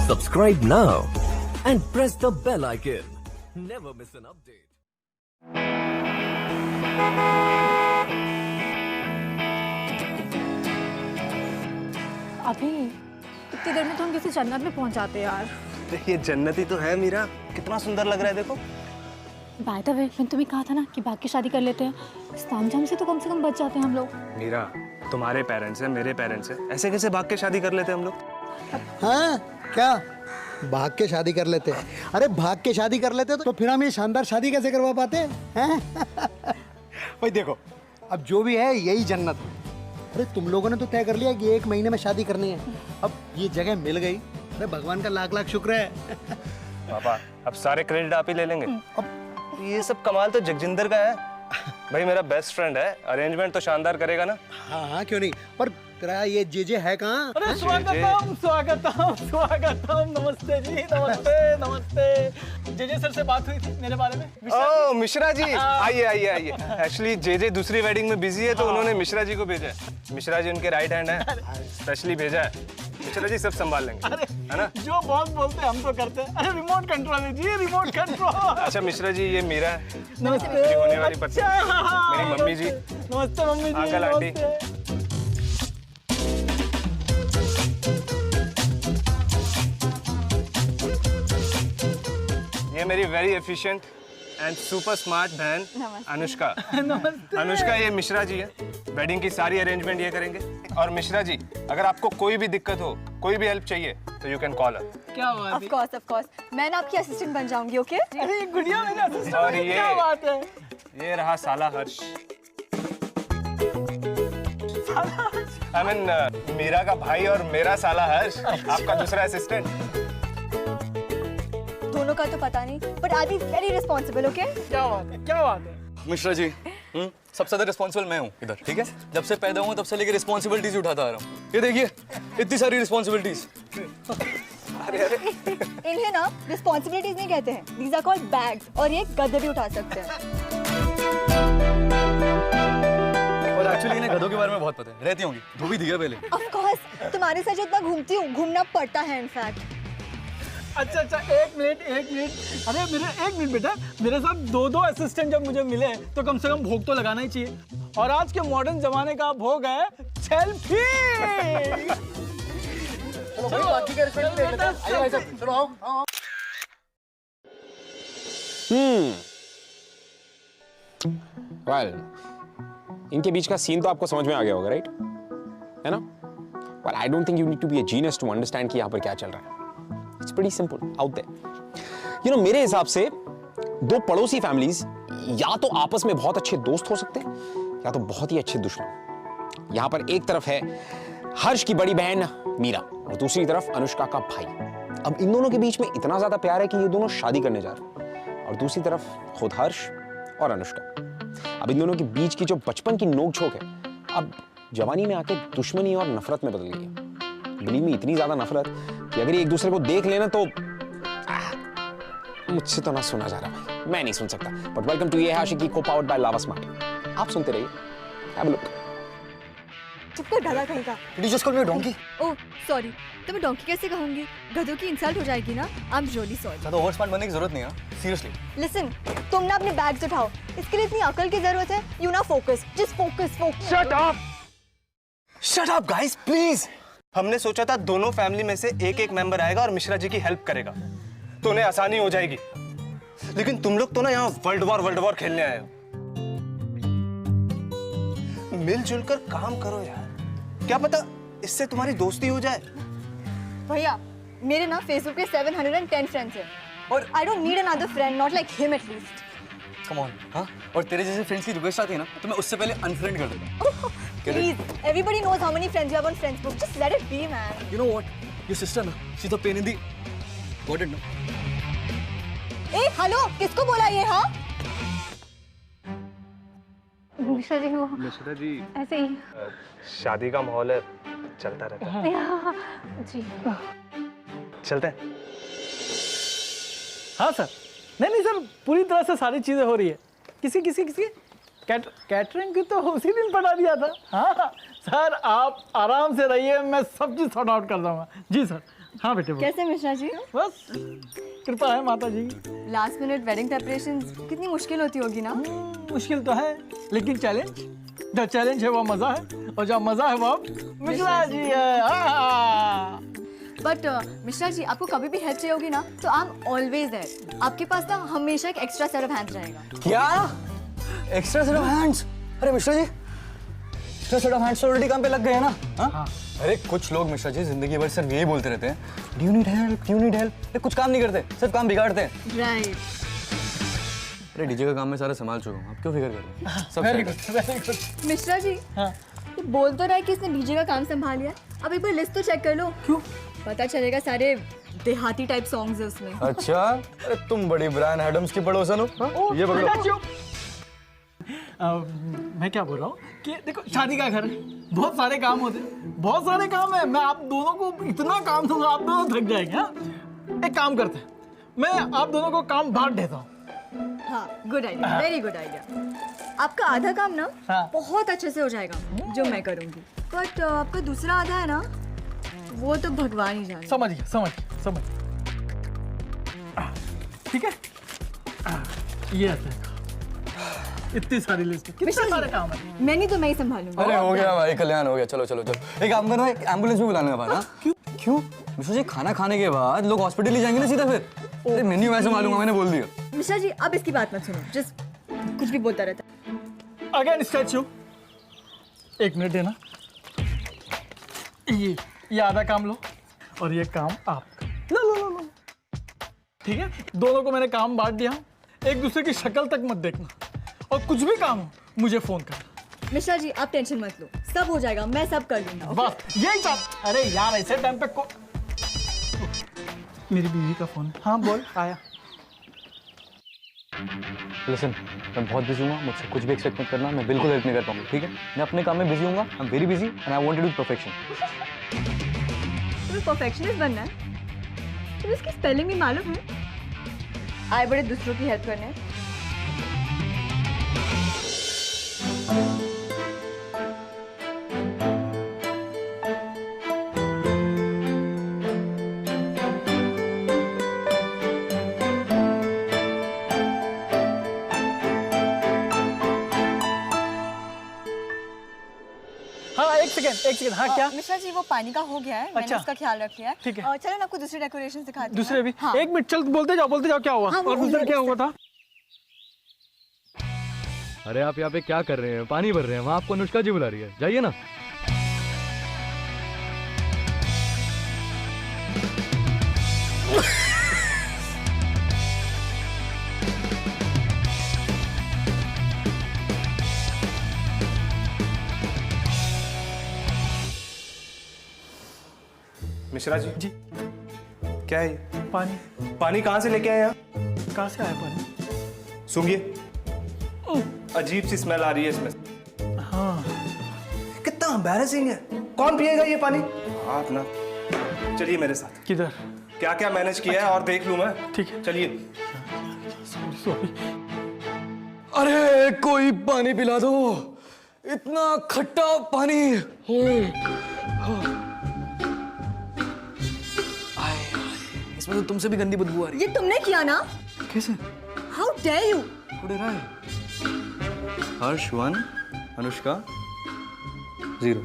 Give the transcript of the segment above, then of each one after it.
Subscribe now and press the bell icon. Never miss an update. अभी इतनी देर में तो हम किसी जन्नत में पहुंच जाते यार। ये जन्नत ही तो है मीरा, कितना सुंदर लग रहा है देखो। बाय द वे मैंने तुम्हें कहा था ना कि भाग की शादी कर लेते हैं, इस तामझाम से तो कम बच जाते हैं हम लोग। मीरा, तुम्हारे पेरेंट्स हैं, मेरे पेरेंट्स हैं, ऐसे कैसे भाग के शादी कर लेते हम लोग? हाँ क्या भाग के शादी कर लेते? अरे भाग के शादी कर लेते तो फिर हम ये शानदार शादी कैसे करवा पाते हैं? भाई देखो, अब जो भी है यही जन्नत है। अरे तुम लोगों ने तो तय कर लिया कि 1 महीने में शादी करनी है, अब ये जगह मिल गई। अरे भगवान का लाख लाख शुक्र है। पापा, अब सारे क्रेडिट आप ही ले लेंगे। अब ये सब कमाल तो जगजिंदर का है। भाई मेरा बेस्ट फ्रेंड है, अरेंजमेंट तो शानदार करेगा ना। हाँ हाँ क्यों नहीं, पर तेरा ये जेजे है कहाँ? अरे स्वागतम स्वागतम स्वागतम, नमस्ते जी, नमस्ते नमस्ते। जेजे सर से बात हुई थी मेरे बारे में। ओह मिश्रा जी, आइए आइए आइए। एक्चुअली जेजे दूसरी वेडिंग में बिजी है तो उन्होंने मिश्रा जी को भेजा है। मिश्रा जी उनके राइट हैंड है, स्पेशली भेजा है। मिश्रा जी सब संभाल लेंगे, है ना? जो बॉस बोलते हैं हम तो करते हैं। अरे रिमोट कंट्रोल है जी, रिमोट कंट्रोल। अच्छा मिश्रा जी, ये मीरा है, नमस्ते। मेरी होने वाली पत्नी, मेरी मम्मी जी। नमस्ते मम्मी जी। Uncle aunty. ये मेरी very efficient and super smart बहन अनुष्का। अनुष्का, ये मिश्रा जी है, वेडिंग की सारी अरेंजमेंट ये करेंगे। और मिश्रा जी, अगर आपको कोई भी दिक्कत हो, कोई भी हेल्प चाहिए तो यू कैन कॉल अस। क्या बात है? ऑफ कोर्स मैं ना आपकी असिस्टेंट बन जाऊंगी, ओके? अरे ये गुड़िया मेरे असिस्टेंट और है, ये- क्या बात है? ये रहा साला हर्ष। आई मीन मीरा का भाई और मेरा साला हर्ष, आपका दूसरा असिस्टेंट। दोनों का तो पता नहीं, but I be very responsible, okay? क्या बात है? क्या बात है? मिश्रा जी, सबसे ज्यादा रिस्पॉन्सिबल मैं हूँ इधर, ठीक है? जब से पैदा हुआ तब से लेकर रिस्पॉन्सिबिलिटीज उठाता आ रहा हूँ। ये देखिए, इतनी सारी रिस्पॉन्सिबिलिटीज। इन्हें ना रिस्पॉन्सिबिलिटीज नहीं कहते हैं, दीज आर कॉल्ड बैग्स, और ये गद्दे भी उठा सकते हैं। और एक्चुअली इन्हें गधों के बारे में बहुत पता है, रहती होंगी, धोबी दिया पहले। ऑफ कोर्स तुम्हारे साथ जितना घूमती हूँ, घूमना पड़ता है इनफैक्ट। अच्छा, एक मिनट। अरे मेरे 1 मिनट बेटा, मेरे साथ 2 असिस्टेंट जब मुझे मिले तो कम से कम भोग तो लगाना ही चाहिए। और आज के मॉडर्न जमाने का भोग है सेल्फी। चलो बाकी के रिस्पेक्ट ले लेते हैं। आइए भाई साहब, चलो आओ। वेल, इनके बीच का सीन तो आपको समझ में आ गया होगा, राइट? है ना? Well, I don't think you need to be a genius to understand कि यहाँ पर क्या चल रहा है। It's pretty simple out there. You know, मेरे हिसाब से 2 पड़ोसी फैमिलीज या तो आपस में बहुत अच्छे दोस्त हो सकते हैं या तो बहुत ही अच्छे दुश्मन। यहाँ पर एक तरफ है हर्ष की बड़ी बहन मीरा और दूसरी तरफ अनुष्का का भाई। अब इन दोनों के बीच में इतना ज्यादा प्यार है कि ये दोनों शादी करने जा रहे हैं, और दूसरी तरफ खुद हर्ष और अनुष्का। अब इन दोनों के बीच की जो बचपन की नोक-झोंक है, अब जवानी में आके दुश्मनी और नफरत में बदल गई है। बिलीव मी, इतनी ज्यादा नफरत कि अगर ये एक दूसरे को देख लेना तो मुझसे तो ना सुना जा रहा भाई, मैं नहीं सुन सकता। बट वेलकम टू ये आशिकी को-पावर्ड बाय लावा स्मार्ट। आप सुनते रहिए, हैव अ लुक। चुप कर ढला कहीं का। Did you just call me a donkey? Oh sorry, तो मैं डोंकी कैसे कहूंगी? गधों की इंसल्ट हो जाएगी ना। I am really sorry. ज़्यादा ओवर स्मार्ट बनने की जरूरत नहीं है, सीरियसली। लिसन, तुम ना अपने बैग्स उठाओ, इसके लिए इतनी अकल की जरूरत है? यू ना focus, just focus. Shut up guys, please. हमने सोचा था दोनों फैमिली में से एक मेंबर आएगा और मिश्रा जी की हेल्प करेगा तो उन्हें आसानी हो जाएगी, लेकिन तुम लोग तो ना यहाँ वर्ल्ड वॉर खेलने आए हो। मिलजुल कर काम करो यार, क्या पता इससे तुम्हारी दोस्ती हो जाए। भैया, मेरे ना फेसबुक पे 710 फ्रेंड्स हैं, और I don't need another friend, not like him at least. Come on, हाँ? और तेरे जैसे फ्रेंड्स की रिक्वेस्ट आती है ना तो मैं उससे पहले अनफ्रेंड कर देता। Please, everybody knows how many friends you have on Facebook. Just let it be, man. You know what? Your sister ना, she's a pain in the... Got it, no? A, hello, किसको बोला ये? हाँ? मिश्रा जी, वो मिश्रा जी ऐसे ही। शादी का माहौल है, चलता रहता है। जी। चलते हैं। हाँ सर, नहीं सर, पूरी तरह से सारी चीजें हो रही है। किसी कैटरिंग की तो उसी दिन पढ़ा दिया था। हाँ सर, आप आराम से रहिए, मैं सब चीज सॉर्ट आउट कर दूंगा। जी सर, हाँ बेटे बोल। कैसे मिश्रा जी? बस कृपा है माता जी। लास्ट मिनट वेडिंग प्रिपरेशंस कितनी मुश्किल होती होगी ना? मुश्किल तो है, लेकिन चैलेंज, जब चैलेंज है वो मजा है, और जब मजा है वो मिश्रा जी है। बट मिश्रा जी, आपको कभी भी हेल्प चाहिए होगी ना, तो आई एम ऑलवेज देयर। आपके पास ना हमेशा एक एक्स्ट्रा सेट ऑफ हैंड्स रहेगा। क्या एक्स्ट्रा सेट ऑफ हैंड्स? अरे Mishra ji, extra set of hands already काम पे लग गए हैं ना? हाँ? अरे कुछ लोग मिश्रा जी जिंदगी भर सिर्फ यही बोलते रहते हैं, do you need help, do you need help, कुछ काम नहीं करते, सिर्फ काम बिगाड़ते हैं। राइट। अरे डीजे का काम मैं सारा संभाल चुका हूँ, आप क्यों फिक्र कर रहे हैं? सब वेरी सही good, very good. Mishra ji, हाँ। ये बोल तो रहा है कि इसने डीजे का काम संभाल लिया। अब एक बार लिस्ट तो चेक कर लो। क्यों? पता चलेगा सारे देहाती टाइप सॉन्ग्स है उसमें। अच्छा, अरे तुम बड़ी ब्रायन एडम्स की पड़ोसन हो। हाँ? ये पकड़ो। मैं क्या बोल रहा हूँ कि देखो, शादी का घर है, बहुत सारे काम होते हैं, बहुत सारे काम है। मैं आप दोनों को इतना काम दूंगा, आप दोनों थक जाएंगे। हाँ? एक काम करते हैं, मैं आप दोनों को काम बांट देता हूँ। हाँ, good idea, very good idea. आपका आधा काम ना हाँ। बहुत अच्छे से हो जाएगा, जो मैं करूँगी। बट आपका दूसरा आधा है ना, वो तो भगवान ही जाने। समझ गया, समझ गया, समझ गया। ठीक है, ये ऐसे इतनी सारी लिस्ट, कितने सारे काम है। मैंने तो मैं ही संभालूंगा। अरे हो गया भाई, कल्याण हो गया। चलो चलो चलो, एक काम करो, एक एम्बुलेंस भी बुलाने का बात। हाँ? क्यों? मिश्रा जी, खाना खाने के बाद लोग हॉस्पिटल ही जाएंगे ना सीधा फिर। अरे मेन्यू वैसे मालूम है, मैंने बोल दिया। मिश्रा जी, अब इसकी बात मत सुनो, जस्ट कुछ भी बोलता रहता। अगेन स्टैच्यू, 1 मिनट देना। ये आधा काम लो, और ये काम आपका। लो लो लो लो, ठीक है? दोनों को मैंने काम बांट दिया। एक दूसरे की शक्ल तक मत देखना, और कुछ भी काम हो मुझे फोन करना। मिश्रा जी, आप टेंशन मत लो, सब हो जाएगा, मैं सब कर लूंगा। बस यही काम। अरे यार, ऐसे टाइम पे को मेरी बीवी का फोन है। हाँ बोल, आया। लिसन, मैं बहुत बिजी हूँ, मुझसे कुछ भी एक्सपेक्ट मत करना, मैं बिल्कुल हेल्प नहीं कर पाऊंगा, ठीक है? मैं अपने काम में बिजी हूँ, I am very busy and I want to do perfection. तुम्हें परफेक्शनिस्ट बनना है? तुम्हें इसकी स्पेलिंग भी मालूम है? आए बड़े दूसरों की हेल्प करने। हाँ, एक सेकंड। हाँ, क्या? मिश्रा जी, वो पानी का हो गया है, मैंने अच्छा। उसका ख्याल रख लिया है। ठीक है। चलो ना, आपको दूसरी डेकोरेशन दिखाती हूँ। दूसरे भी? हाँ। 1 मिनट, चल बोलते जाओ क्या हुआ। हाँ, वो और दूसरा क्या हुआ था? अरे आप यहाँ पे क्या कर रहे हैं? पानी भर रहे हैं, वहाँ आपको अनुष्का जी बुला रही है, जाइए ना। मिश्रा जी, जी। क्या है ये? पानी। पानी कहाँ से लेके आए यहाँ? कहाँ से आया पानी? सूंघिए, अजीब सी स्मेल आ रही है इसमें। हाँ। कितना एम्बैरेसिंग है। कौन पिएगा ये पानी? आप ना, चलिए मेरे साथ। किधर? क्या क्या मैनेज किया है और देख लूं मैं। ठीक है। चलिए। सॉरी। अरे कोई पानी पिला दो, इतना खट्टा पानी। इसमें तो तुमसे भी गंदी बदबू आ रही ये तुमने किया ना? है। कैसे? How dare you? Harsh 1, Anushka 0।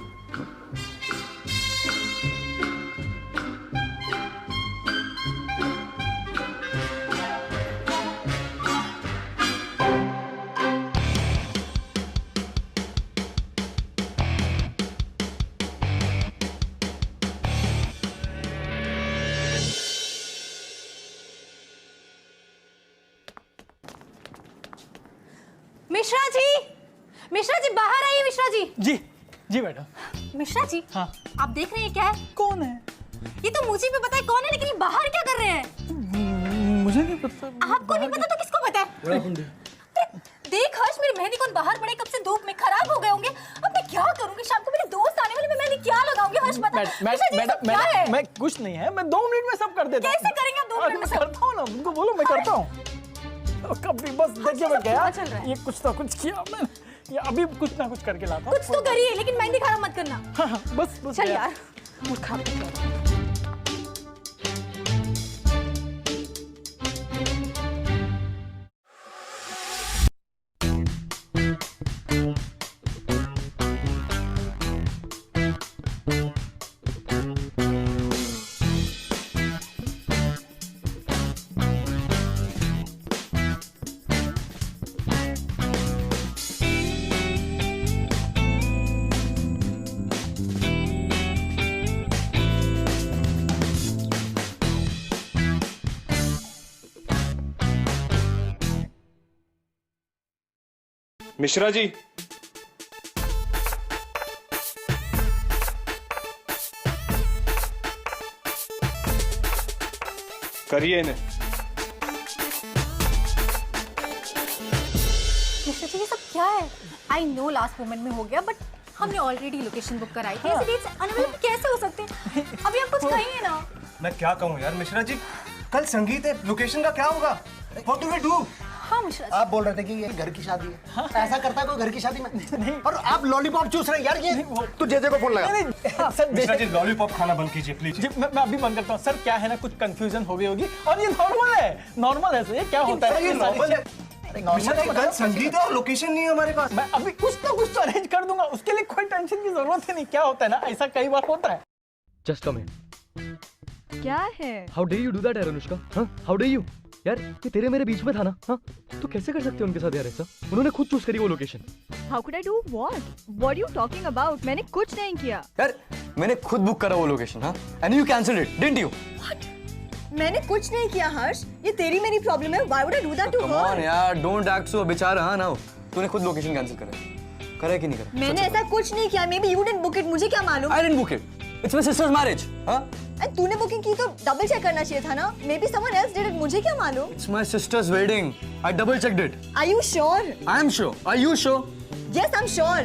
Mishra ji बाहर आइए। मिश्रा जी। जी मैडम। मिश्रा जी, हाँ। आप देख रहे हैं क्या है? कौन है? ये तो मुझे भी पता है कौन है, लेकिन ये बाहर क्या कर रहे हैं? मुझे नहीं पता। आपको नहीं पता तो किसको पता है? देख हर्ष, मेरी मेहंदी कौन बाहर पड़े, कब से धूप में खराब हो गए होंगे। अब मैं क्या करूंगी? शाम को मेरे दोस्त आने वाले, मैं मेहंदी क्या लगाऊंगी? हर्ष बता। मैडम, मैं कुछ नहीं है, मैं 2 मिनट में सब कर देता हूँ। कैसे करेंगे आप 2 मिनट में सब? करता हूँ ना, उनको बोलो मैं करता हूँ। कभी बस देखिए मैं गया, चल रहा है। ये कुछ ना कुछ किया मैंने, ये अभी कुछ ना कुछ करके लाता हूँ। कुछ तो करिए, लेकिन मेहंदी खराब मत करना। हाँ, बस चल गया। यार, मूर्खा। मिश्रा जी, करिए इन्हें। मिश्रा जी ये सब क्या है? आई नो लास्ट मोमेंट में हो गया, बट हमने ऑलरेडी लोकेशन बुक कराई थी। ऐसे डेट्स अनअवेलेबल कैसे हो सकते हैं? अभी आप कुछ कहिए ना। मैं क्या कहूँ यार मिश्रा जी, कल संगीत है, लोकेशन का क्या होगा? What do we do? हाँ मिश्रा जी। आप बोल रहे थे कि ये घर की शादी है, ऐसा करता है कोई घर की शादी में? और आप लॉलीपॉप चूस रहे हैं यार। ये तू जेजे को फोन लगा। सर मिश्रा जी लॉलीपॉप खाना बंद कीजिए प्लीज। जी मैं अभी बंद करता हूँ। सर क्या है ना, कुछ कंफ्यूजन हो गई होगी और ये नॉर्मल है, नॉर्मल है सर। ये क्या होता है? ये नॉर्मल है। मिश्रा जी कल संगीत है और लोकेशन नहीं है हमारे पास। मैं अभी कुछ ना कुछ तो अरेंज कर दूंगा, उसके लिए कोई टेंशन की जरूरत ही नहीं। क्या होता है ना, ऐसा कई बार होता है। जस्ट कम इन। क्या है? How day you do that यार अनुष्का? हाँ, हाउ डे यू यार? ये तेरे मेरे बीच में था ना? हाँ, तो कैसे कर सकते हो उनके साथ यार ऐसा? उन्होंने खुद चूज करी वो location. How could I do what? What are you talking about? मैंने कुछ नहीं किया। यार मैंने खुद बुक करा वो लोकेशन, हाँ, and you cancelled it, didn't you? मैंने कुछ नहीं किया हर्ष, ये तेरी मेरी प्रॉब्लम है। Why would I do that to come her? On यार, डोंट एक्ट सो बेचारा। हाँ ना, तूने खुद लोकेशन कैंसिल करा कि नहीं करा? मैंने ऐसा कुछ नहीं किया। Maybe you didn't book it, मुझे क्या मालूम? I didn't book it. It's my sister's marriage. हाँ? And तूने बुकिंग की तो डबल चेक करना चाहिए था ना? Maybe someone else did it, मुझे क्या मालूम? It's my sister's wedding. I double checked it. Are you sure? I am sure. Are you sure? Yes, I'm sure.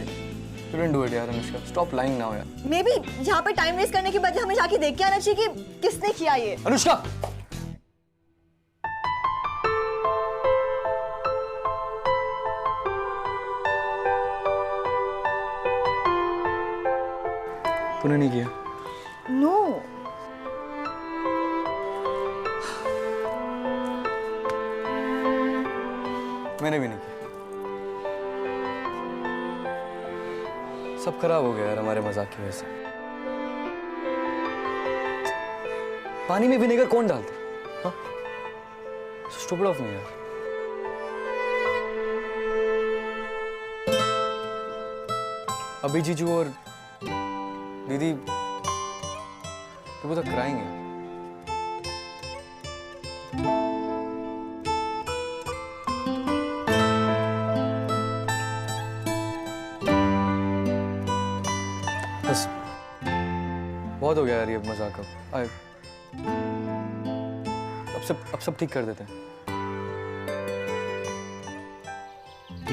You didn't do it यार Anushka. Stop lying now यार. Maybe यहाँ पे time waste करने के बदले हमें जाके देख के आना चाहिए कि किसने किया ये। अनुष्का. तूने नहीं किया? No. मैंने भी नहीं किया। सब खराब हो गया यार हमारे मजाक की वजह से। पानी में विनेगर कौन डालता? हाँ? स्टूपिड ऑफ मी यार। अभी जीजू और दीदी वो तो क्राइंग है। बस बहुत हो गया यार ये मजाक। अब सब ठीक कर देते हैं।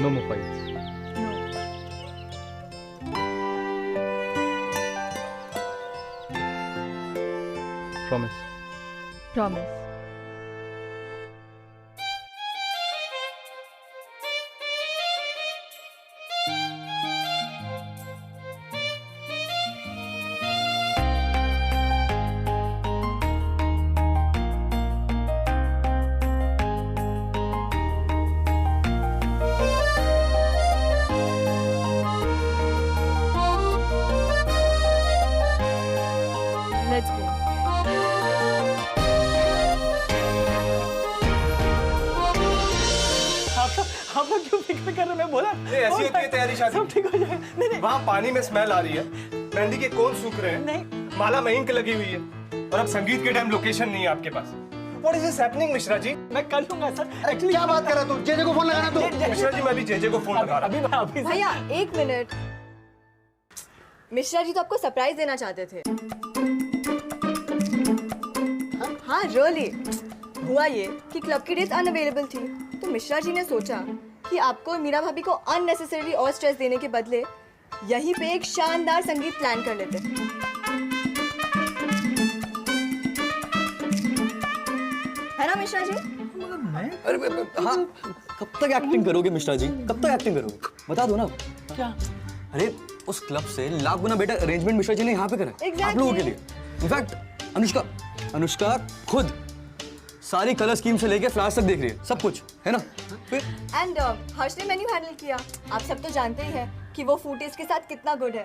No more fights. Promise. Promise. Let's go. आप लोग क्यों फिक्र कर रहे हैं? मैं बोला ऐसी होती है तैयारी शादी। सब ठीक हो जाएगा। नहीं वहाँ पानी में स्मेल आ रही है, मेहंदी के कोन सूख रहे हैं, नहीं। माला में इंक लगी हुई है, और अब संगीत के टाइम लोकेशन नहीं है आपके पास। What is this happening, Mishra ji? मैं कर लूंगा सर। एक्चुअली क्या बात कर रहा तू? जेजे को फोन लगाना तू। मिश्रा जी मैं भी जेजे को फोन लगा रहा हूँ। अभी भैया एक मिनट। मिश्रा जी तो आपको सरप्राइज देना चाहते थे। हाँ रियली। हुआ ये कि क्लब की डेट अनअवेलेबल थी, तो मिश्रा जी ने सोचा कि आपको और मीरा भाभी को अननेसेसरी और स्ट्रेस देने के बदले यहीं पे एक शानदार संगीत प्लान कर लेते। है ना मिश्रा जी? अरे हाँ, कब तक एक्टिंग करोगे मिश्रा जी? कब तक एक्टिंग करोगे? बता दो ना। क्या? अरे उस क्लब से लाख गुना बेटर अरेंजमेंट मिश्रा जी ने यहाँ पे करा है। Exactly. आप लोगों के लिए। इनफैक्ट अनुष्का खुद सारी कलर स्कीम से लेके फ्लावर्स तक देख रही है, सब कुछ है ना। फिर एंड हर्ष ने मेन्यू हैंडल किया। आप सब तो जानते ही हैं कि वो फूटेज के साथ कितना गुड है।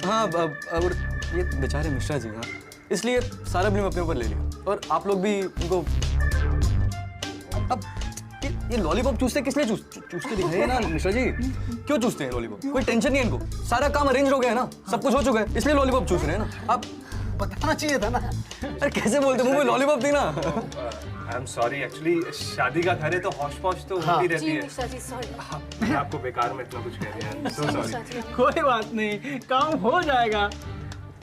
हाँ और ये बेचारे मिश्रा जी, हाँ, इसलिए सारा ब्लेम अपने ऊपर ले लिया। और आप लोग भी उनको अब ये लॉलीपॉप चूसते किस लिए चूसते दिखाइए ना मिश्रा जी। क्यों चूसते हैं लॉलीपॉप? कोई टेंशन नहीं है इनको, सारा काम अरेंज हो गया है ना, सब कुछ हो चुका है, इसलिए लॉलीपॉप चूस रहे हैं ना। आप बताना चाहिए था ना। अरे कैसे बोलते, मुंह में लॉलीपॉप दी ना। आई एम सॉरी, एक्चुअली शादी का घर है तो हौश पौश तो होती रहती है। मिश्रा जी सॉरी। मैं आपको बेकार में इतना कुछ कह दिया, सो सॉरी। कोई बात नहीं, काम हो जाएगा।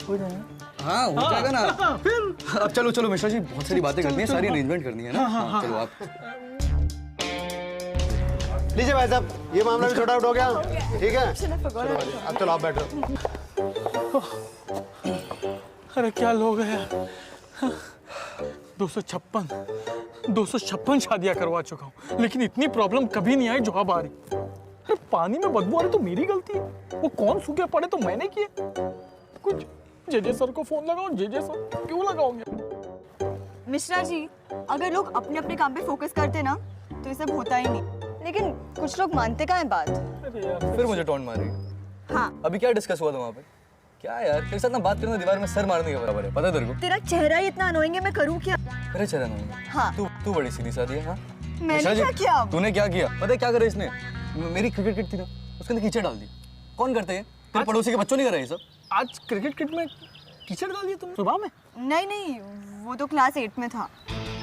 हो जाएगा? हाँ हो जाएगा ना। फिर अब चलो चलो मिश्रा जी, बहुत सारी बातें करनी है, सारी अरेंजमेंट करनी है ना। हाँ, चलो आप। लीजिए भाई साहब, ये मामला भी छोटा आउट हो गया, ठीक है? अब चलो आप बैठो। अरे क्या लोग हैं यार। 256 शादियां करवा चुका हूँ, लेकिन इतनी प्रॉब्लम कभी नहीं आई जो अब आ रही। अरे पानी में बदबू आ रही तो मेरी गलती है, वो कौन सूखे पड़े तो मैंने किए। कुछ जेजे सर को फोन लगाओ, जेजे सर क्यों लगाओगे? मिश्रा जी, अगर लोग अपने अपने काम पे फोकस करते ना तो ये सब होता ही नहीं, लेकिन कुछ लोग मानते कहाँ है बात। अरे यार फिर मुझे टोन मारी। हाँ, अभी क्या डिस्कस हुआ था वहाँ पे? क्या यार, तेरे साथ ना बात करना दीवार में सर मारने के बराबर है, पता है तेरे को? तेरा चेहरा ही इतना अनोइंग है, मैं करूँ क्या? अरे चला नहीं। हाँ। तू बड़ी सीधी सादी है। हाँ मैंने क्या किया? तूने क्या किया पता है? क्या करा इसने? मेरी क्रिकेट किट थी ना, उसके अंदर कीचड़ डाल दी। कौन करते हैं? तेरे पड़ोसी के बच्चों ने करा ये सब। आज क्रिकेट किट में कीचड़ डाल दिया तुमने सुबह में? नहीं नहीं, वो तो क्लास 8 में था।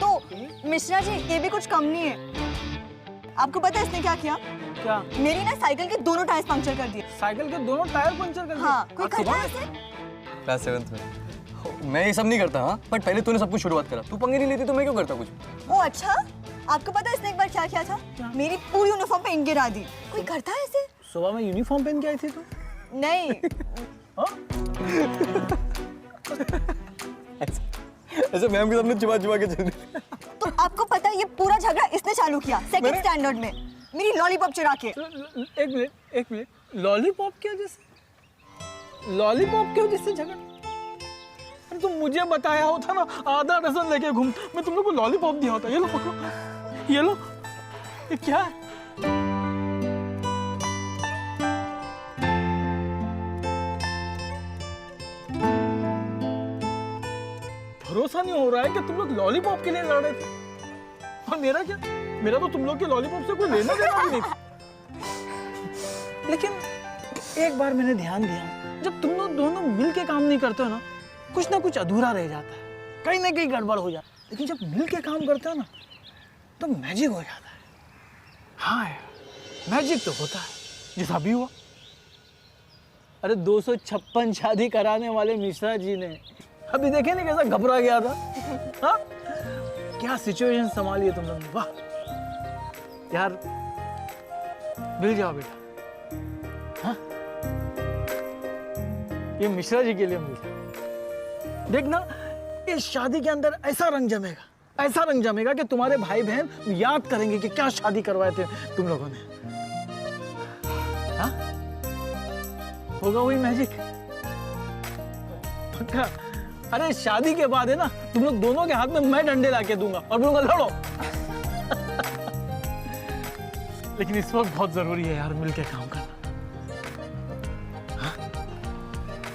तो मिश्रा जी, ये भी कुछ कम नहीं है। आपको पता है इसने क्या किया? क्या? मेरी ना साइकिल के दोनों टायर पंक्चर कर दिए। साइकिल के दोनों टायर पंचर कर दिए? हाँ, कोई आज करता सुबह है में? ऐसे? क्लास 7th में। मैं ये सब नहीं करता। हाँ, बट पहले तूने सब कुछ शुरुआत करा। तू पंगे नहीं लेती तो मैं क्यों करता कुछ? ओ अच्छा, आपको पता है इसने एक बार क्या किया था? मेरी पूरी यूनिफॉर्म पे इंक गिरा दी। कोई करता है ऐसे? सुबह में यूनिफॉर्म पहन के आई थी तू? नहीं। ऐसे मैम के सामने चिपा के चल दी। तो आपको पता है ये पूरा झगड़ा इसने चालू किया सेकंड स्टैंडर्ड में, मेरी लॉलीपॉप चुरा के। एक मिनट, लॉलीपॉप की वजह से? लॉलीपॉप की वजह से झगड़ा? अरे तुम मुझे बताया होता ना, आधा डजन लेके घूम, मैं तुम लोग को लॉलीपॉप दिया होता। ये लो पकड़ो, ये लो। ये क्या है? भरोसा नहीं हो रहा है कि तुम लोग लॉलीपॉप के लिए लड़ रहे थे। और मेरा क्या? मेरा तो तुम लोग के लॉलीपॉप से कोई लेना देना भी नहीं था। लेकिन एक बार मैंने ध्यान दिया, जब तुम लोग दोनों मिल के काम नहीं करते हो ना, कुछ ना कुछ अधूरा रह जाता है, कहीं ना कहीं गड़बड़ हो जाता है। लेकिन जब मिल के काम करते हो ना, तो मैजिक हो जाता है। हाँ यार, मैजिक तो होता है, जैसा भी हुआ। अरे 256 शादी कराने वाले मिश्रा जी ने अभी देखे नहीं कैसा घबरा गया था। हाँ? क्या सिचुएशन संभाली है तुम लोगों ने, वाह यार। मिल जाओ बेटा। हाँ? ये मिश्रा जी के लिए मिल जाओ। देखना, इस शादी के अंदर ऐसा रंग जमेगा कि तुम्हारे भाई बहन याद करेंगे कि क्या शादी करवाए थे तुम लोगों ने। हाँ? होगा वही मैजिक पक्का। अरे शादी के बाद है ना, तुम लोग दोनों के हाथ में मैं डंडे लाके दूंगा और बोलूंगा लड़ो। लेकिन इस वक्त बहुत जरूरी है यार मिलके काम करना। हाँ?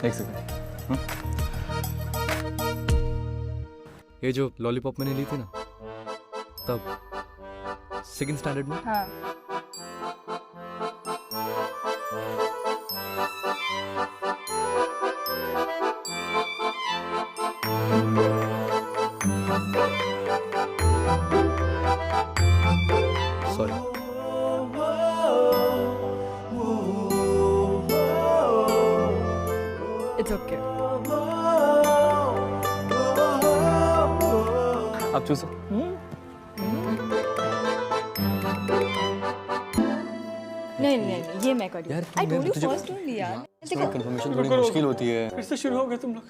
एक सेकंड। ये जो लॉलीपॉप मैंने ली थी ना, तब सेकंड स्टैंडर्ड में। हाँ। सॉरी। It's okay. आप चूसो। नहीं नहीं, ये मैं करूँ। यार, आई टोल्ड यू तुझे- फर्स्ट ओनली यार। देखो, कंफर्मेशन थोड़ी मुश्किल होती है। फिर से शुरू हो गए तुम लोग।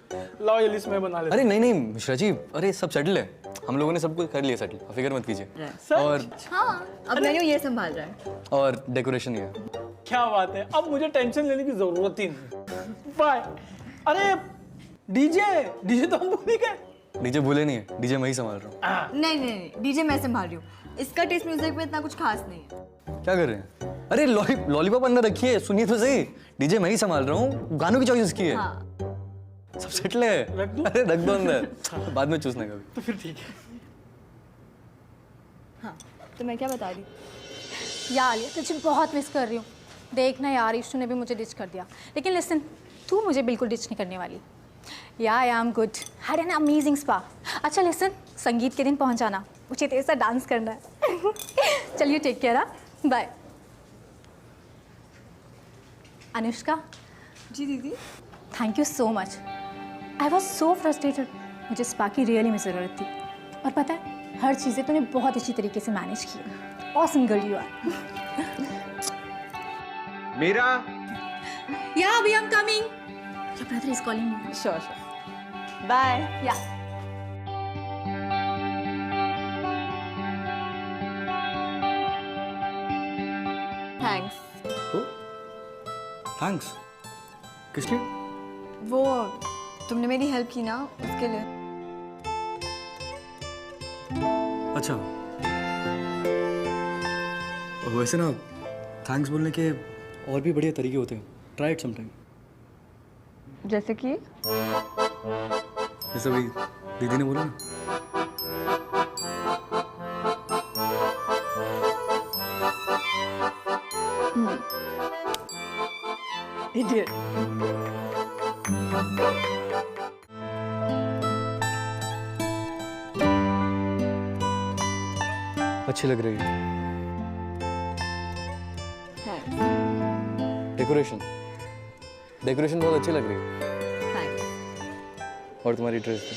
लाओ ये लिस्ट मैं बना लेता अरे नहीं नहीं मिश्रा जी, अरे सब सेटल है, हम लोगों ने सब कुछ कर लिया सेटल, फिक्र मत कीजिए। सच? और हाँ, अब मेन्यू ये संभाल रहा है। और डेकोरेशन ये। क्या बात है, अब मुझे टेंशन लेने की जरूरत ही नहीं। बाय। अरे डीजे तो हम भूल ही गए। डीजे भूले नहीं है, डीजे मैं ही संभाल रहा हूँ। नहीं नहीं नहीं, डीजे मैं संभाल रही हूँ। इसका टेस्ट म्यूजिक में इतना कुछ खास नहीं है। क्या कर रहे हैं? अरे लॉलीपॉप अंदर रखिए, सुनिए तो सही। डीजे मैं ही संभाल रहा हूँ, गानों की चॉइस इसकी है। हाँ। सब सेटल है। रख दूं? अरे रख दो अंदर, बाद में चूसने का भी। तो फिर ठीक है। हाँ, तो मैं क्या बता रही? यार ये तुझे बहुत मिस कर रही हूँ। देखना यार, ईशू ने भी मुझे डिच कर दिया। लेकिन लिसन, तू मुझे बिल्कुल डिच नहीं करने वाली। या I am good, had an amazing spa. अच्छा लिसन, संगीत के दिन पहुंच जाना, मुझे तेरे साथ डांस करना है। चलिए टेक केयर, बाय। अनुष्का। जी दीदी। Thank you so much. I was so frustrated, मुझे स्पा की रियली में ज़रूरत थी। और पता है, हर चीज़ें तूने बहुत अच्छी तरीके से मैनेज की। Awesome girl you are. Meera. Yeah अभी I am coming. Your brother is calling me. Sure sure. Bye. Yeah thanks. Thanks किस लिए? वो तुमने मेरी हेल्प की ना, उसके लिए। अच्छा, वैसे ना थैंक्स बोलने के और भी बढ़िया तरीके होते हैं। Try it sometime. जैसे कि? जैसे भाई दीदी ने बोला ना। Idiot. अच्छी लग रही है। डेकोरेशन बहुत अच्छी लग रही है। Thanks. और तुम्हारी ड्रेस भी।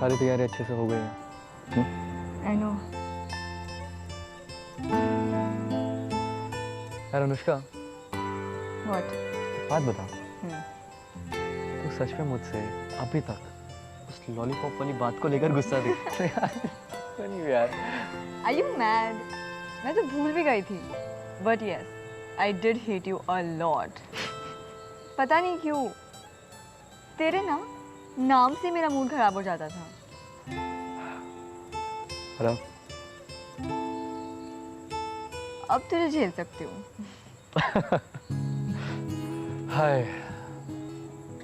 सारी तैयारी अच्छे से हो गई है। I know. यार अनुष्का, What? बात बता। तू सच में मुझसे अभी तक उस लॉलीपॉप वाली बात को लेकर गुस्सा थी? यार Are you mad? मैं तो भूल भी गई थी। But yes, I did hate you a lot. पता नहीं क्यों, तेरे ना नाम से मेरा मूड खराब हो जाता था। अब तुझे झेल सकती हूँ। हाय,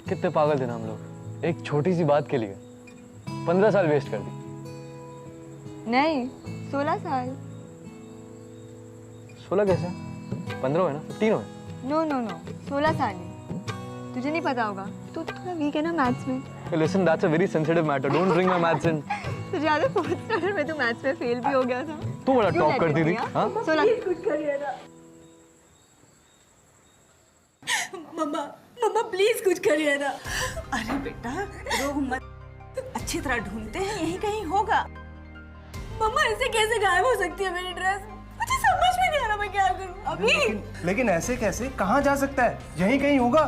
कितने पागल थे ना हम लोग, एक छोटी सी बात के लिए 15 साल वेस्ट कर दी। नहीं, 16 साल। 16 कैसे? 15 है ना? 15 है? नो नो नो, 16 साल ही। तुझे नहीं पता होगा, तू तो थोड़ा वीक है ना मैथ्स में। Listen, that's a very sensitive matter. Don't bring my maths in. तुझे याद है 4th स्टैंडर्ड में तू मैथ्स में फेल भी हो गया था। तू बड़ा टॉप करती थी, हाँ? सोना कुछ करिए ना। मम्मा मम्मा प्लीज कुछ करिए ना। अरे बेटा रो मत, अच्छी तरह ढूंढते हैं, यहीं कहीं होगा। मम्मा ऐसे कैसे गायब हो सकती है मेरी ड्रेस? मुझे समझ में नहीं आ रहा मैं क्या करूं अभी। लेकिन ऐसे कैसे, कहाँ जा सकता है? यहीं कहीं होगा,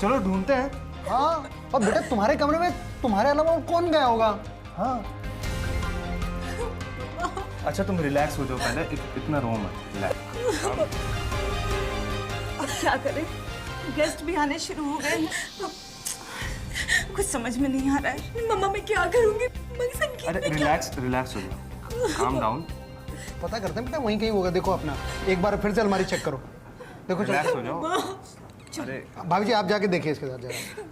चलो ढूंढते हैं। हाँ, और बेटा तुम्हारे कमरे में तुम्हारे अलावा और कौन गया होगा? हाँ अच्छा तुम रिलैक्स हो जाओ पहले, इतना रो मत, रिलैक्स। अब क्या करें, गेस्ट भी आने शुरू हो गए हैं। कुछ समझ में नहीं आ रहा है। मम्मा मैं क्या करूंगी? अरे रिलैक्स हो जाओ, काम डाउन। पता करते हैं बेटा, वहीं कहीं होगा। देखो अपना, एक बार फिर से अलमारी चेक करो। देखो रिलैक्स हो जाओ। अरे भाभी जी आप जाके देखिए इसके साथ जरा।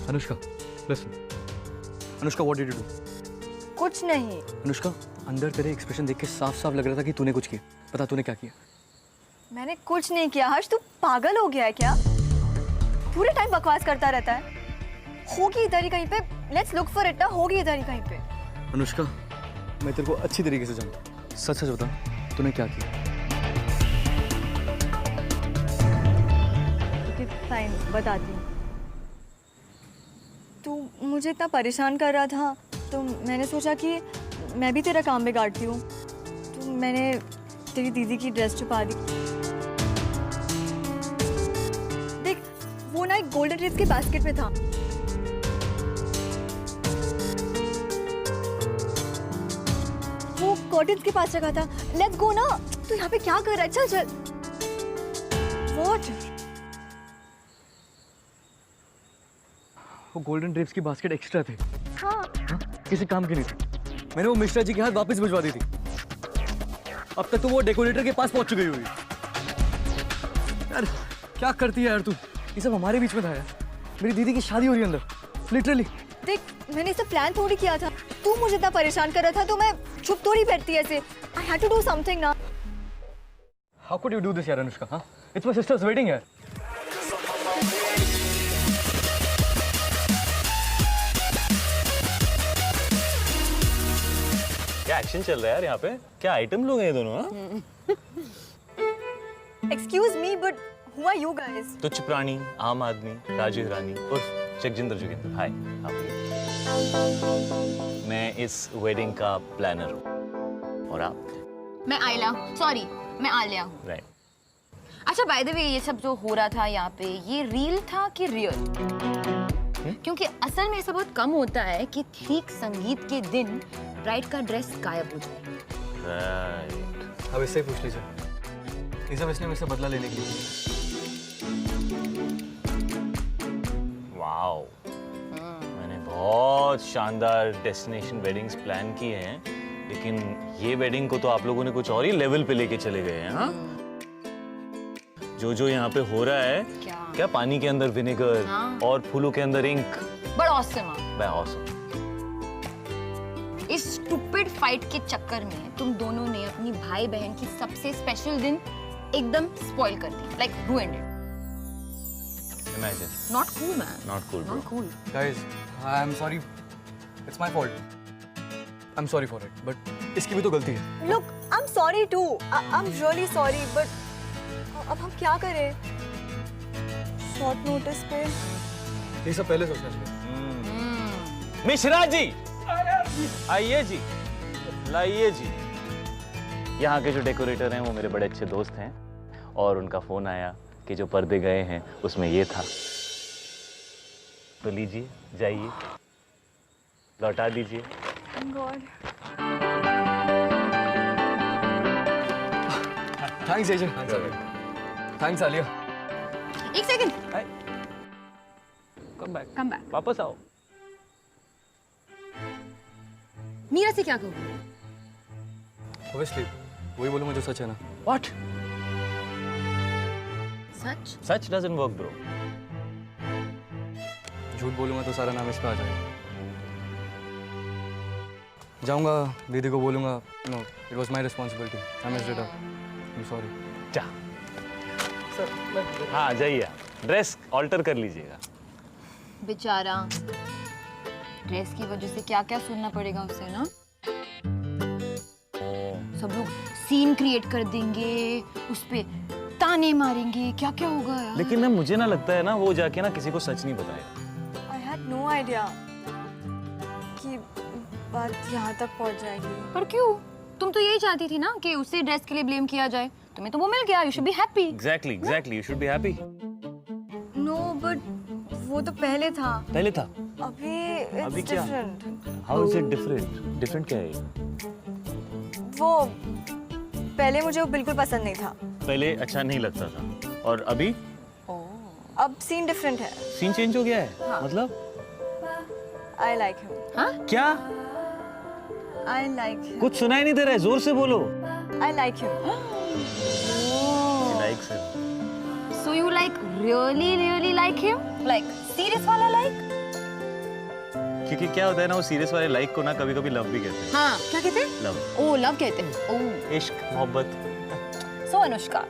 Anushka, listen. Anushka, what did you do? कुछ नहीं। अनुष्का, अंदर तेरे एक्सप्रेशन देख के साफ-साफ लग रहा था कि तूने कुछ किया। पता तूने क्या किया? मैंने कुछ नहीं किया। हर्ष तू पागल हो गया है क्या? पूरे टाइम बकवास करता रहता है। होगी इधर ही कहीं पे, लेट्स लुक फॉर इट ना, होगी इधर ही कहीं पे। अनुष्का, मैं तेरे को अच्छी तरीके से जानता हूँ। सच सच बता, तूने क्या किया? फाइन, बताती हूँ। तू मुझे इतना परेशान कर रहा था तो मैंने सोचा कि मैं भी तेरा काम बिगाड़ती हूँ, तो मैंने तेरी दीदी की ड्रेस छुपा दी। देख वो ना एक गोल्डन ड्रेस के बास्केट में था। वो कर्टन्स के पास रखा था। लेट्स गो ना। तू यहाँ पे क्या कर रहा है? चल चल। What? वो गोल्डन ड्रेप्स की बास्केट एक्स्ट्रा थे। हाँ। हाँ? किसी काम की नहीं थी। मैंने वो मिश्रा जी के हाथ वापस भिजवा दी थी। अब तक तो वो डेकोरेटर के पास पहुंच चुकी हुई। यार क्या करती है यार तू? ये सब हमारे बीच में था यार। मेरी दीदी की शादी हो रही है अंदर, लिटरली। देख मैंने इसे प्लान थोड़ी किया था। तू मुझे इतना परेशान कर रहा था तो मैं चुप थोड़ी बैठती ऐसे। I had to do something ना। How could you do this यार अनुष्का? हाँ? It's my sister's wedding यार। क्या एक्शन चल रहा है यार यहाँ पे? क्या आइटम लोग हैं ये दोनों? Excuse me, but who are you guys? तुच्छ प्राणी, आम आदमी, राजू हिरानी उर्फ जगजिंदर जोगिंदर। हाय, मैं इस वेडिंग का प्लानर हूँ। और आप? मैं आयला, सॉरी मैं आलिया हूँ। राइट। अच्छा बाय द वे ये सब जो हो रहा था यहाँ पे, ये रियल था कि रियल? क्योंकि असल में ऐसा बहुत कम होता है कि ठीक संगीत के दिन ब्राइड का ड्रेस गायब हो जाए। राइट। अब इससे ही पूछ लीजिए। ये सब इसने मेरे से बदला लेने के लिए। वाओ, मैंने बहुत शानदार डेस्टिनेशन वेडिंग्स प्लान किए हैं, लेकिन ये वेडिंग को तो आप लोगों ने कुछ और ही लेवल पे लेके चले गए हैं। हाँ? जो यहाँ पे हो रहा है, क्या पानी के अंदर विनेगर और फूलों के अंदर इंक। बड़ा ऑसम है। बड़ा ऑसम। इस स्टूपिड फाइट के चक्कर में तुम दोनों ने अपनी भाई बहन की सबसे स्पेशल दिन एकदम स्पॉइल कर दी, like ruined it. Imagine. Not cool, man. Not cool, bro. Not cool. Guys, I'm sorry. It's my fault. I'm sorry for it. But इसकी भी तो गलती है। Look, I'm sorry too. I'm really sorry, but अब हम क्या करें? Short notice पे। ये सब पहले सोचना चाहिए। मिश्रा जी, आइए जी, लाइए जी। यहाँ के जो डेकोरेटर हैं वो मेरे बड़े अच्छे दोस्त हैं, और उनका फोन आया कि जो पर्दे गए हैं उसमें ये था, तो लीजिए, जाइए, लौटा दीजिए। Thanks agent. थैंक्स आलिया। एक second. Come back. Come back. वापस आओ। मीरा से क्या कहूँ? Obviously, वही बोलूँगा जो सच है ना। What? Such? Such doesn't work, bro. झूठ बोलूँगा तो सारा नाम इस पे आ जाएगा। जाऊंगा, दीदी को बोलूंगा, no it was my responsibility, I missed it, I am sorry. जा हाँ जाइए, ड्रेस ऑल्टर कर लीजिएगा। बेचारा, ड्रेस की वजह से क्या क्या सुनना पड़ेगा उसे ना। सब लोग सीन क्रिएट कर देंगे, उस पे ताने मारेंगे, क्या क्या होगा यार। लेकिन ना मुझे ना लगता है ना वो जाके ना किसी को सच नहीं बताएगा। आई हैड नो आइडिया कि बात यहाँ तक पहुँच जाएगी। पर क्यों? तुम तो यही चाहती थी ना कि उसे ड्रेस के लिए ब्लेम किया जाए। तुम्हें तो वो मिल गया, you should be happy. Exactly, you should be happy. No but वो तो पहले था। पहले था, अभी अभी इट्स क्या? Different. How is it different? Different क्या है? वो पहले मुझे वो बिल्कुल पसंद नहीं था। पहले अच्छा नहीं लगता था, और अभी अब सीन डिफरेंट है। सीन चेंज हो गया है। हाँ। मतलब आई लाइक हिम। हाँ? क्या? I like him. कुछ सुनाई नहीं दे रहा है, जोर से बोलो। I like him. Likes him. So you like really like him? Like serious वाला like? क्योंकि क्या होता है ना, वो सीरियस वाले लाइक को ना कभी कभी लव भी कहते हैं। हाँ, क्या कहते हैं? लव। ओह, लव कहते हैं। ओह। इश्क, मोहब्बत। So अनुष्का,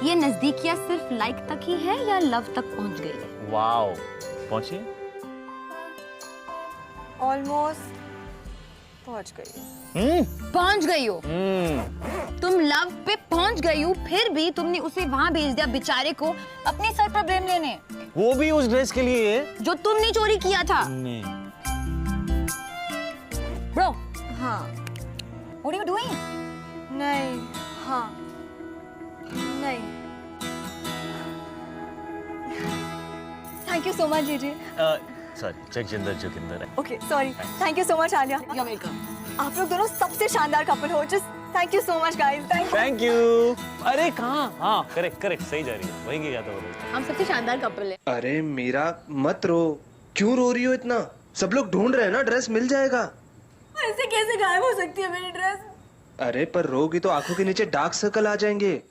ये नजदीकियां सिर्फ लाइक तक ही है या लव तक पहुंच गई है? वाओ, पहुंची? ऑलमोस्ट पहुंच गई। पहुंच गई हो? तुम लव पे पहुंच गई हो, फिर भी तुमने उसे वहां भेज दिया बेचारे को अपने सर पर ब्लेम लेने। वो भी उस ड्रेस के लिए जो तुमने चोरी किया था। ब्रो। हाँ। What are you doing? नहीं। हाँ। नहीं। थैंक यू सो मच जीजी। सॉरी, जगजिंदर जोगिंदर है। Okay, sorry. Thank you so much Alia. You're welcome. आप लोग दोनों सबसे शानदार कपल हो। Just thank you so much guys. Thank you. अरे कहाँ? हाँ, करेक्ट, सही जा रही है। वही क्या था वो? हम सबसे शानदार कपल है। अरे मीरा मत रो, क्यों रो रही हो इतना? सब लोग ढूंढ रहे हैं ना, ड्रेस मिल जाएगा। ऐसे कैसे गायब हो सकती है मेरी ड्रेस? अरे पर रोगी तो आंखों के नीचे डार्क सर्कल आ जाएंगे।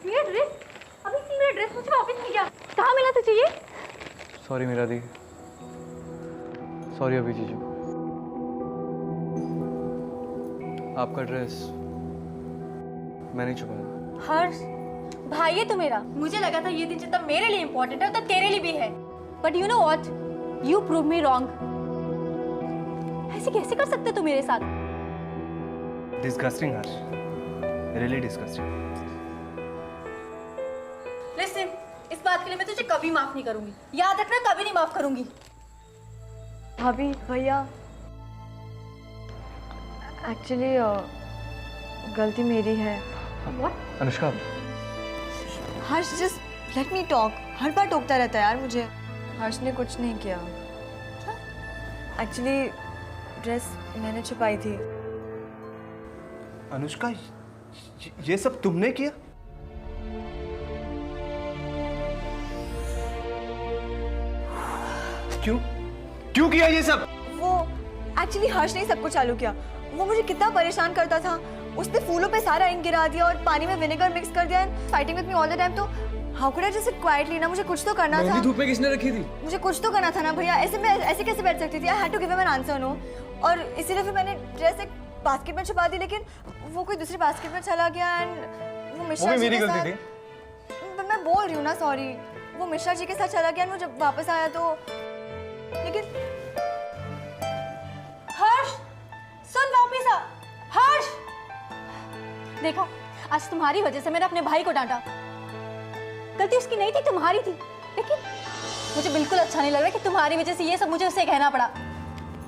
मेरा ड्रेस अभी सी, मेरा ड्रेस मुझे वापस मिल गया। कहाँ मिला तुझे ये? सॉरी मेरा दी, सॉरी अभी जीजू, आपका ड्रेस मैंने छुपाया। हर्ष, भाई है तू मेरा। मुझे लगा था ये दिन जितना मेरे लिए इम्पोर्टेंट है उतना तेरे लिए भी है। But you know what, you prove me wrong. ऐसे कैसे कर सकते तू मेरे साथ? डिस्गस्टिंग हर्ष, रियली डिस्गस्टिंग। लिसन, इस बात के लिए मैं तुझे कभी माफ नहीं करूंगी। याद रखना, कभी नहीं माफ करूंगी। भाभी, भैया, एक्चुअली गलती मेरी है। अनुष्का, हर्ष जस्ट लेट मी टॉक। हर बार टोकता रहता है यार मुझे। हर्ष ने कुछ नहीं किया। एक्चुअली ड्रेस मैंने छुपाई थी। अनुष्का, ये सब तुमने किया? क्यों किया ये सब? वो एक्चुअली हर्ष ने सब कुछ चालू किया। वो मुझे कितना परेशान करता था। उसने फूलों पे सारा इंक गिरा दिया और पानी में विनेगर मिक्स कर दिया। Fighting with me all the time. तो how could I just sit quietly ना? मुझे कुछ तो करना था। धूप में किसने रखी थी? मुझे कुछ तो करना था ना भैया। ऐसे मैं ऐसे कैसे बैठ सकती थी? I had to give him an answer, no. और इसीलिए फिर मैंने ड्रेस एक बास्केट में छुपा दी, लेकिन वो कोई दूसरी बास्केट में चला गया। एंड वो मिश्रा जी मेरी के गलती साथ, मैं बोल रही हूँ ना, सॉरी। वो मिश्रा जी के साथ चला गया। जब वापस आया तो, लेकिन हर्ष, सुन, वापस आ। हर्ष, देखा, आज तुम्हारी वजह से मैंने अपने भाई को डांटा। गलती उसकी नहीं थी, तुम्हारी थी। लेकिन मुझे बिल्कुल अच्छा नहीं लग रहा कि तुम्हारी वजह से ये सब मुझे उससे कहना पड़ा।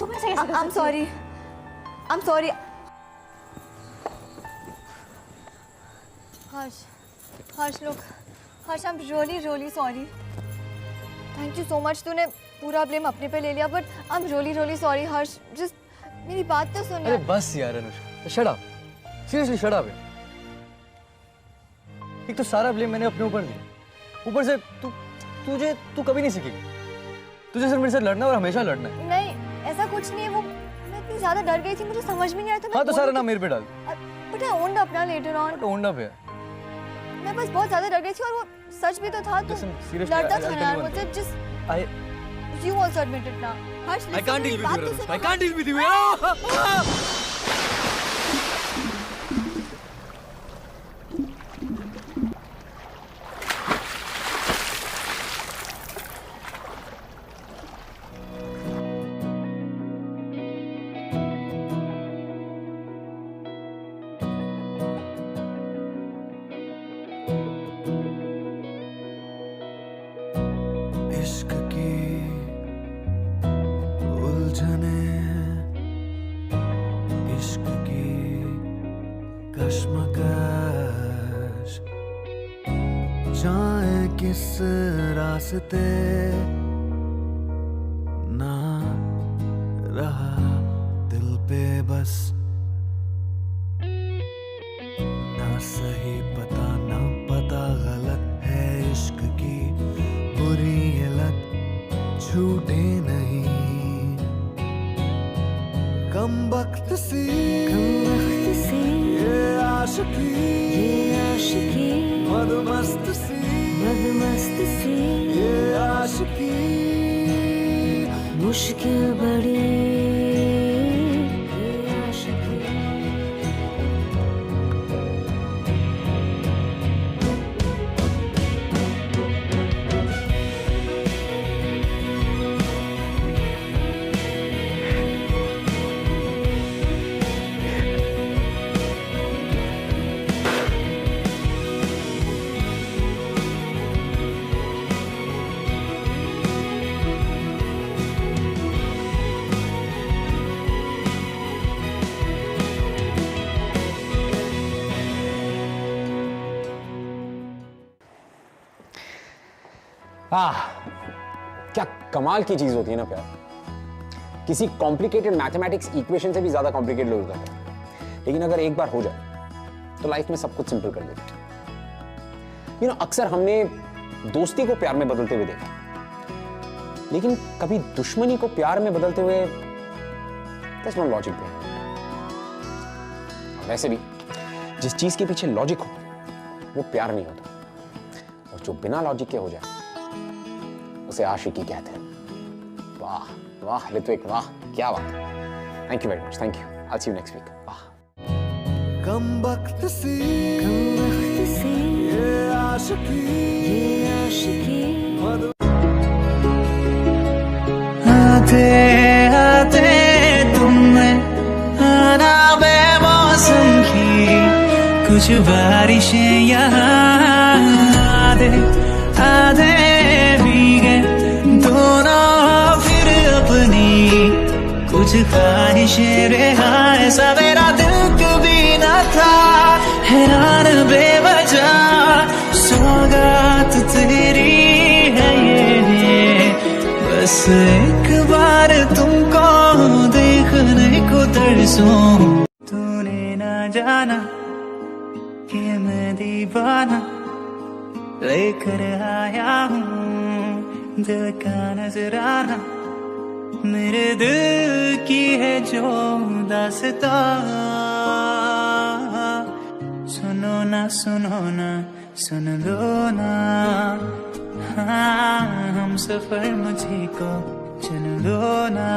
तुम ऐसे कैसे कर सकती हो? I'm sorry. हर्ष लोग, हर्ष, I'm really sorry. Thank you so much. तूने पूरा ब्लेम अपने पे ले लिया, but I'm really sorry. Harsh, just मेरी बात तो सुन। अरे बस यार Anushka, shut up, seriously shut up. एक तो सारा ब्लेम मैंने अपने ऊपर दिया, ऊपर से तू कभी नहीं सीखेगी। तुझे सिर्फ मेरे साथ लड़ना और हमेशा लड़ना है। नहीं, ऐसा कुछ नहीं है। वो मैं इतनी ज्यादा डर गई थी, मुझे समझ में नहीं आया था। हाँ तो सारा नाम मेरे पे डाल। But I owned up ना later on. ओन्ड अप है। मैं बस बहुत ज्यादा डर गई थी और वो सच भी तो था। तो डरता था ना यार मुझसे। Just you also admit it ना। हर्ष I can't deal with you. I can't deal with you. इश्क की उलझने, इश्क की कश्मकश, जाए किस रास्ते ना रहा दिल पे बस, ना सही पता ना पता गलत है इश्क की बुरी ये लत छूटे नहीं। कम वक्त सी ये आशिकी मदमस्त सी ये आशिकी मुश्किल बड़ी क्या कमाल की चीज होती है ना प्यार। किसी कॉम्प्लिकेटेड मैथमेटिक्स इक्वेशन से भी ज्यादा कॉम्प्लिकेटेड हो जाता है, लेकिन अगर एक बार हो जाए तो लाइफ में सब कुछ सिंपल कर देता है। अक्सर हमने दोस्ती को प्यार में बदलते हुए देखा, लेकिन कभी दुश्मनी को प्यार में बदलते हुए there's no logic there। वैसे भी जिस चीज के पीछे लॉजिक हो वो प्यार नहीं होता, और जो बिना लॉजिक के हो जाए उसे आशिकी कहते हैं। वाह वाह ऋत्विक, वाह क्या बात है। Thank you very much, thank you. I'll see you next week। वाह। कम वक्त सी ये आशिकी आते आते तुमने आना बेमौसम की कुछ बारिशें यहाँ आधे आधे भीगे दोनों फिर अपनी कुछ ख्वाहिशें रिहाय सवेरा दिल कभी न था हैरान बेवजह सौगात तेरी है ये बस एक बार तुमको देखने को तरसूं तूने ना जाना कि मैं दीवाना लेकर आया हूँ दिल का नजराना मेरे दिल की है जो दास्तां सुनो ना सुन लो ना हाँ हम सफर मुझे को चुन लो ना